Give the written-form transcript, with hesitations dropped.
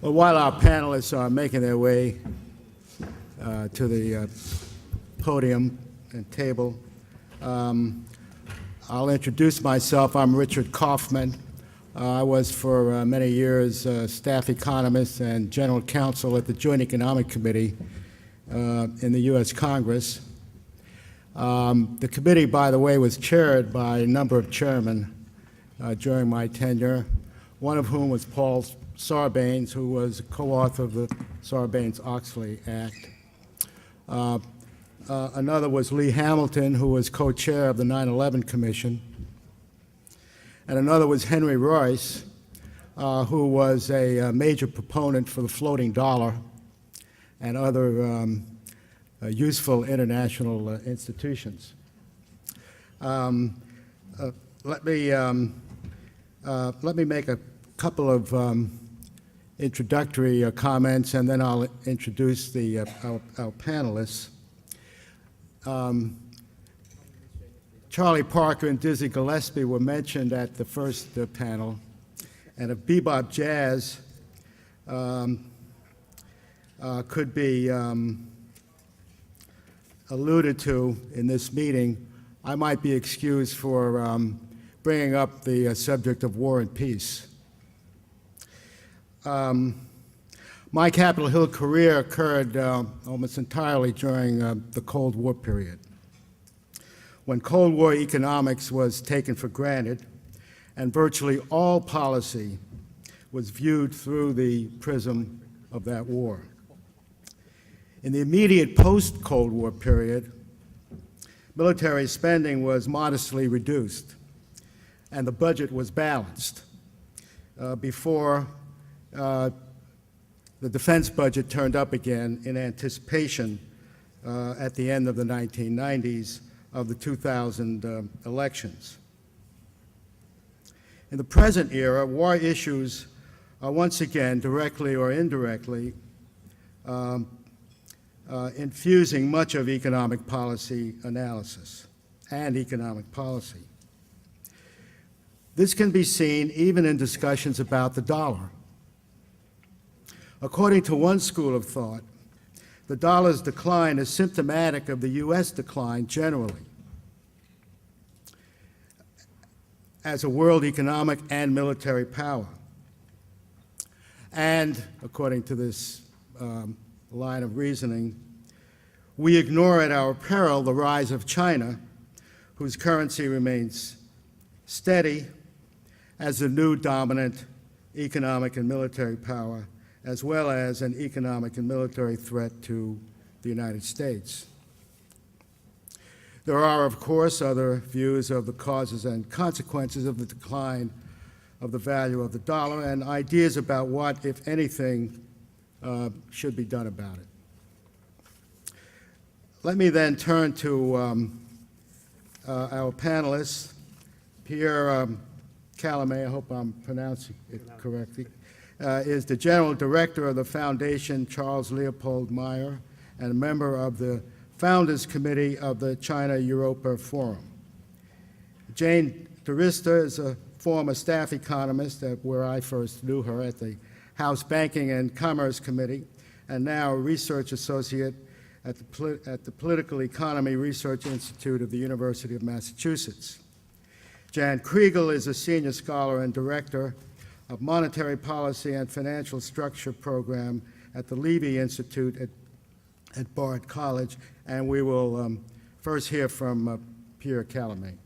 Well, while our panelists are making their way to the podium and table, I'll introduce myself. I'm Richard Kaufman. I was for many years staff economist and general counsel at the Joint Economic Committee in the U.S. Congress. The committee, by the way, was chaired by a number of chairmen during my tenure, one of whom was Paul Sarbanes, who was co-author of the Sarbanes-Oxley Act. Another was Lee Hamilton, who was co-chair of the 9/11 Commission. And another was Henry Royce, who was a major proponent for the floating dollar and other useful international institutions. Let me make a couple of introductory comments, and then I'll introduce our panelists. Charlie Parker and Dizzy Gillespie were mentioned at the first panel, and if bebop jazz could be alluded to in this meeting, I might be excused for bringing up the subject of war and peace. My Capitol Hill career occurred almost entirely during the Cold War period, when Cold War economics was taken for granted and virtually all policy was viewed through the prism of that war. In the immediate post-Cold War period, military spending was modestly reduced and the budget was balanced before the defense budget turned up again in anticipation at the end of the 1990s of the 2000 elections. In the present era, war issues are once again, directly or indirectly, infusing much of economic policy analysis and economic policy. This can be seen even in discussions about the dollar. According to one school of thought, the dollar's decline is symptomatic of the U.S. decline generally as a world economic and military power. And, according to this line of reasoning, we ignore at our peril the rise of China, whose currency remains steady as the new dominant economic and military power, as well as an economic and military threat to the United States. There are, of course, other views of the causes and consequences of the decline of the value of the dollar and ideas about what, if anything, should be done about it. Let me then turn to our panelists. Pierre Calamé, I hope I'm pronouncing it correctly, is the General Director of the Foundation Charles Leopold Meyer and a member of the Founders Committee of the China-Europa Forum. Jane DeRista is a former staff economist where I first knew her at the House Banking and Commerce Committee, and now a research associate at the Political Economy Research Institute of the University of Massachusetts. Jan Kriegel is a senior scholar and director of Monetary Policy and Financial Structure Program at the Levy Institute at Bard College, and we will first hear from Pierre Calamé.